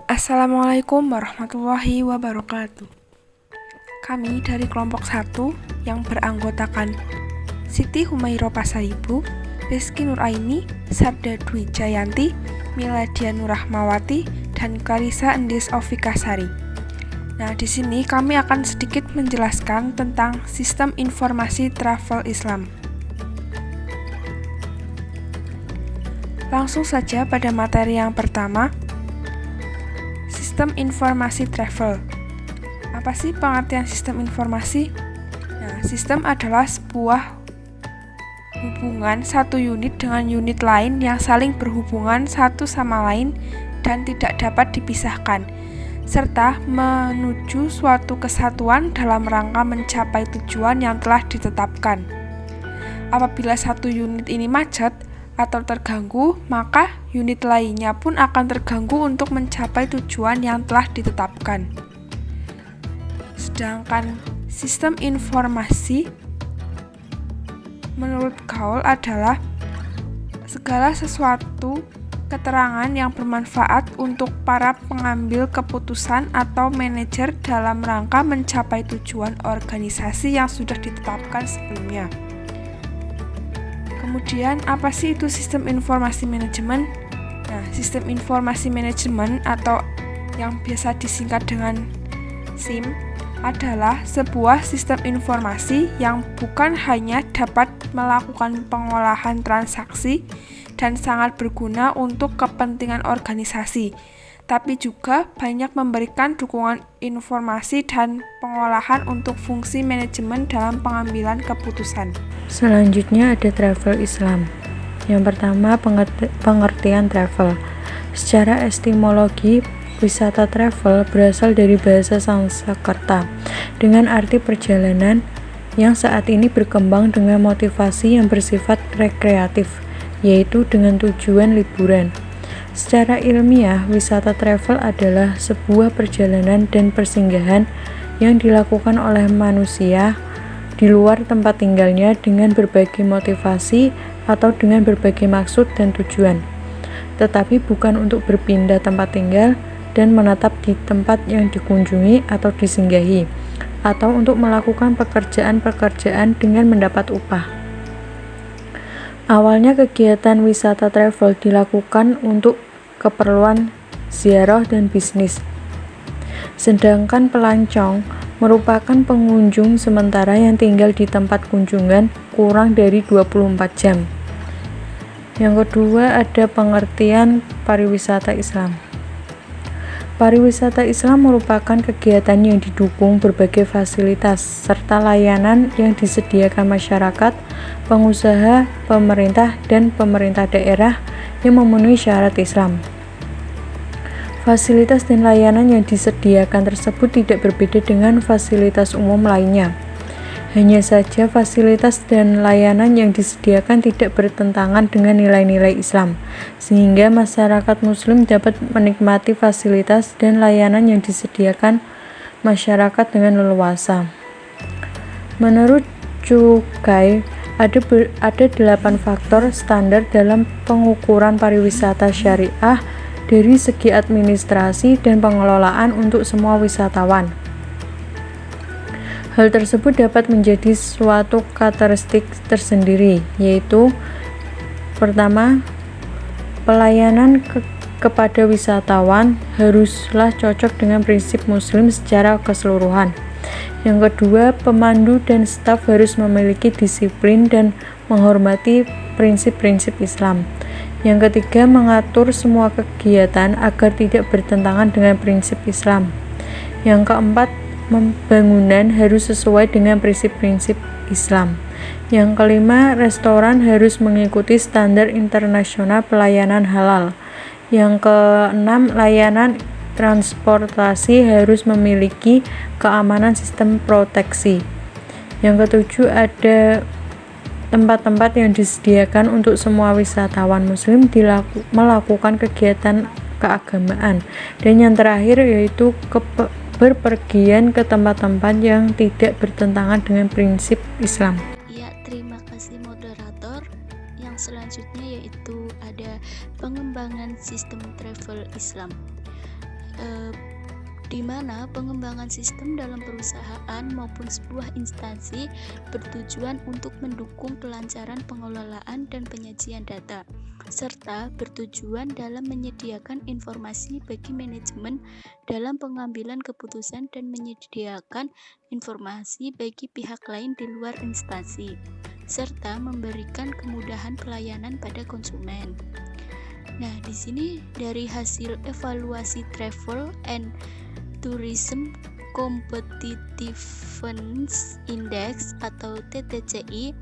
Assalamualaikum warahmatullahi wabarakatuh. Kami dari kelompok 1 yang beranggotakan Siti Humairah Pasaribu, Rizky Nuraini, Sabda Dwi Jayanti, Miladia Nurrahmawati, dan Clarissa Endis Ovikasari. Nah, di sini kami akan sedikit menjelaskan tentang sistem informasi travel Islam. Langsung saja pada materi yang pertama, sistem informasi travel. Apa sih pengertian sistem informasi? Nah, sistem adalah sebuah hubungan satu unit dengan unit lain yang saling berhubungan satu sama lain dan tidak dapat dipisahkan, serta menuju suatu kesatuan dalam rangka mencapai tujuan yang telah ditetapkan. Apabila satu unit ini macet atau terganggu, maka unit lainnya pun akan terganggu untuk mencapai tujuan yang telah ditetapkan. Sedangkan sistem informasi menurut Gaul adalah segala sesuatu keterangan yang bermanfaat untuk para pengambil keputusan atau manajer dalam rangka mencapai tujuan organisasi yang sudah ditetapkan sebelumnya. Kemudian, apa sih itu sistem informasi manajemen? Nah, sistem informasi manajemen atau yang biasa disingkat dengan SIM adalah sebuah sistem informasi yang bukan hanya dapat melakukan pengolahan transaksi dan sangat berguna untuk kepentingan organisasi, tapi juga banyak memberikan dukungan informasi dan pengolahan untuk fungsi manajemen dalam pengambilan keputusan. Selanjutnya ada travel Islam. Yang pertama, pengertian travel. Secara etimologi, wisata travel berasal dari bahasa Sanskerta dengan arti perjalanan yang saat ini berkembang dengan motivasi yang bersifat rekreatif, yaitu dengan tujuan liburan. Secara ilmiah, wisata travel adalah sebuah perjalanan dan persinggahan yang dilakukan oleh manusia di luar tempat tinggalnya dengan berbagai motivasi atau dengan berbagai maksud dan tujuan, tetapi bukan untuk berpindah tempat tinggal dan menetap di tempat yang dikunjungi atau disinggahi, atau untuk melakukan pekerjaan-pekerjaan dengan mendapat upah. Awalnya kegiatan wisata travel dilakukan untuk keperluan ziarah dan bisnis, sedangkan pelancong merupakan pengunjung sementara yang tinggal di tempat kunjungan kurang dari 24 jam. Yang kedua ada pengertian pariwisata Islam. Pariwisata Islam merupakan kegiatan yang didukung berbagai fasilitas serta layanan yang disediakan masyarakat, pengusaha, pemerintah, dan pemerintah daerah yang memenuhi syarat Islam. Fasilitas dan layanan yang disediakan tersebut tidak berbeda dengan fasilitas umum lainnya. Hanya saja fasilitas dan layanan yang disediakan tidak bertentangan dengan nilai-nilai Islam, sehingga masyarakat Muslim dapat menikmati fasilitas dan layanan yang disediakan masyarakat dengan leluasa. Menurut Cukai, ada 8 faktor standar dalam pengukuran pariwisata syariah dari segi administrasi dan pengelolaan untuk semua wisatawan. Hal tersebut dapat menjadi suatu karakteristik tersendiri, yaitu pertama, pelayanan kepada wisatawan haruslah cocok dengan prinsip Muslim secara keseluruhan. Yang kedua, pemandu dan staf harus memiliki disiplin dan menghormati prinsip-prinsip Islam. Yang ketiga, mengatur semua kegiatan agar tidak bertentangan dengan prinsip Islam. Yang keempat, pembangunan harus sesuai dengan prinsip-prinsip Islam. Yang kelima, restoran harus mengikuti standar internasional pelayanan halal. Yang keenam, layanan transportasi harus memiliki keamanan sistem proteksi. Yang ketujuh, ada tempat-tempat yang disediakan untuk semua wisatawan Muslim melakukan kegiatan keagamaan. Dan yang terakhir yaitu berpergian ke tempat-tempat yang tidak bertentangan dengan prinsip Islam. Ya, terima kasih moderator. Yang selanjutnya yaitu ada pengembangan sistem travel Islam. di mana pengembangan sistem dalam perusahaan maupun sebuah instansi bertujuan untuk mendukung kelancaran pengelolaan dan penyajian data, serta bertujuan dalam menyediakan informasi bagi manajemen dalam pengambilan keputusan dan menyediakan informasi bagi pihak lain di luar instansi, serta memberikan kemudahan pelayanan pada konsumen. Nah, di sini dari hasil evaluasi Travel and Tourism Competitiveness Index atau TTCI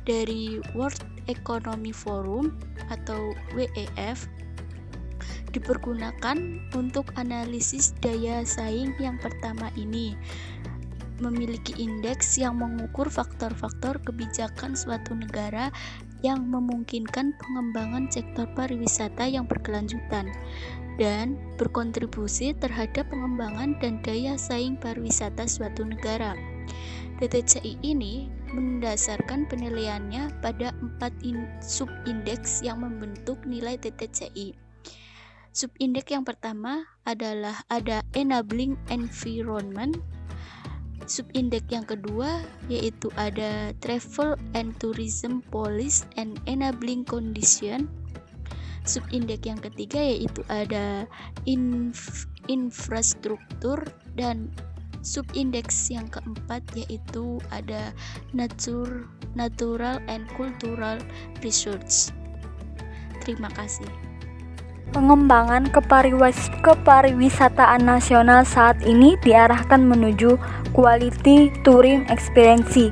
dari World Economic Forum atau WEF dipergunakan untuk analisis daya saing yang pertama ini, memiliki indeks yang mengukur faktor-faktor kebijakan suatu negara yang memungkinkan pengembangan sektor pariwisata yang berkelanjutan dan berkontribusi terhadap pengembangan dan daya saing pariwisata suatu negara. TTCI ini mendasarkan penilaiannya pada 4 subindeks yang membentuk nilai TTCI. Subindeks yang pertama adalah ada enabling environment. Subindeks yang kedua yaitu ada travel and tourism policy and enabling condition. Subindeks yang ketiga yaitu ada infrastruktur, dan subindeks yang keempat yaitu ada natural and cultural research. Terima kasih. Pengembangan kepariwisataan nasional saat ini diarahkan menuju quality tourism experience.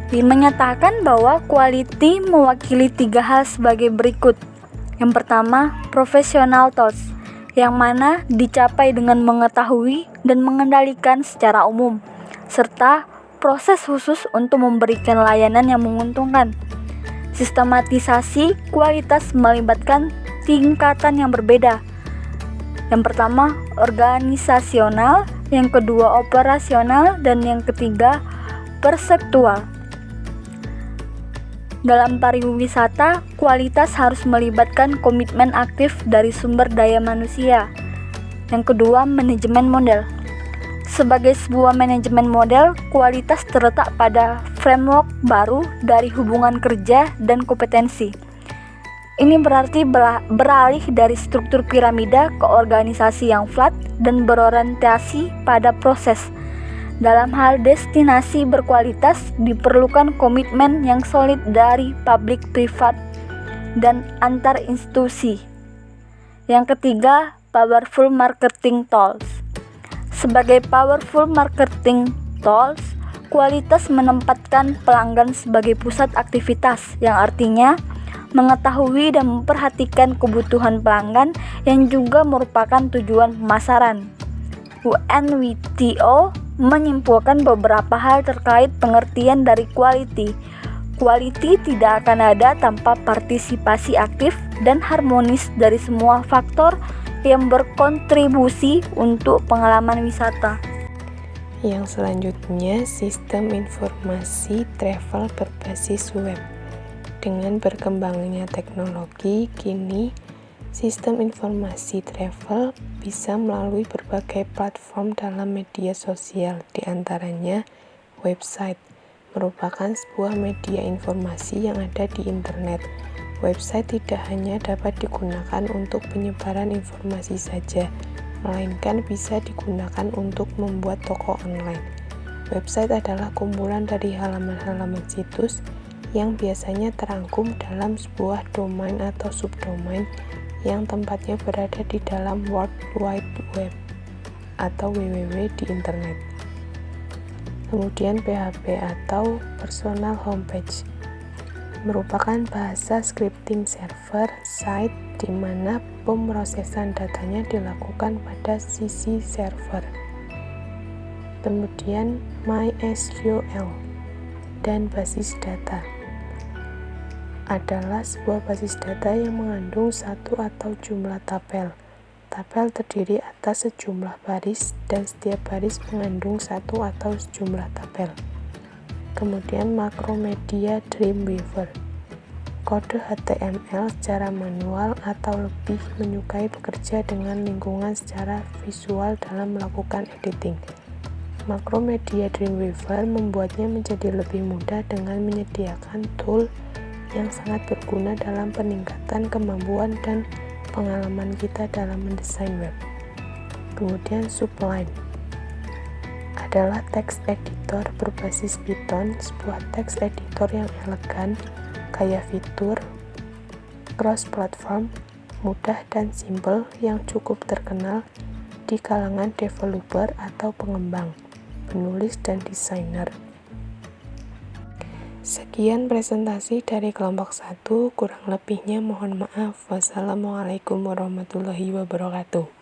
Menyatakan bahwa quality mewakili 3 hal sebagai berikut. Yang pertama, professional touch, yang mana dicapai dengan mengetahui dan mengendalikan secara umum, serta proses khusus untuk memberikan layanan yang menguntungkan. Sistematisasi kualitas melibatkan tingkatan yang berbeda. Yang pertama, organisasional, yang kedua operasional, dan yang ketiga perseptual. Dalam pariwisata, kualitas harus melibatkan komitmen aktif dari sumber daya manusia. Yang kedua, manajemen model. Sebagai sebuah manajemen model, kualitas terletak pada framework baru dari hubungan kerja dan kompetensi. Ini berarti beralih dari struktur piramida ke organisasi yang flat dan berorientasi pada proses. Dalam hal destinasi berkualitas, diperlukan komitmen yang solid dari publik, privat, dan antar institusi. Yang ketiga, powerful marketing tools. Sebagai powerful marketing tools, kualitas menempatkan pelanggan sebagai pusat aktivitas, yang artinya mengetahui dan memperhatikan kebutuhan pelanggan yang juga merupakan tujuan pemasaran. UNWTO menyimpulkan beberapa hal terkait pengertian dari quality. Quality tidak akan ada tanpa partisipasi aktif dan harmonis dari semua faktor yang berkontribusi untuk pengalaman wisata. Yang selanjutnya, sistem informasi travel berbasis web. Dengan berkembangnya teknologi, kini sistem informasi travel bisa melalui berbagai platform dalam media sosial, diantaranya website, merupakan sebuah media informasi yang ada di internet. Website tidak hanya dapat digunakan untuk penyebaran informasi saja, melainkan bisa digunakan untuk membuat toko online. Website adalah kumpulan dari halaman-halaman situs yang biasanya terangkum dalam sebuah domain atau subdomain yang tempatnya berada di dalam World Wide Web atau www di internet. Kemudian PHP atau Personal Homepage merupakan bahasa scripting server site di mana pemrosesan datanya dilakukan pada sisi server. Kemudian MySQL dan basis data adalah sebuah basis data yang mengandung satu atau jumlah tabel. Tabel terdiri atas sejumlah baris dan setiap baris mengandung satu atau sejumlah tabel. Kemudian Macromedia Dreamweaver kode HTML secara manual atau lebih menyukai bekerja dengan lingkungan secara visual dalam melakukan editing. Makromedia Dreamweaver membuatnya menjadi lebih mudah dengan menyediakan tool yang sangat berguna dalam peningkatan kemampuan dan pengalaman kita dalam mendesain web. Kemudian Sublime adalah text editor berbasis Python, sebuah text editor yang elegan, kaya fitur, cross-platform, mudah dan simpel yang cukup terkenal di kalangan developer atau pengembang, penulis dan desainer. Sekian presentasi dari kelompok 1, kurang lebihnya mohon maaf. Wassalamualaikum warahmatullahi wabarakatuh.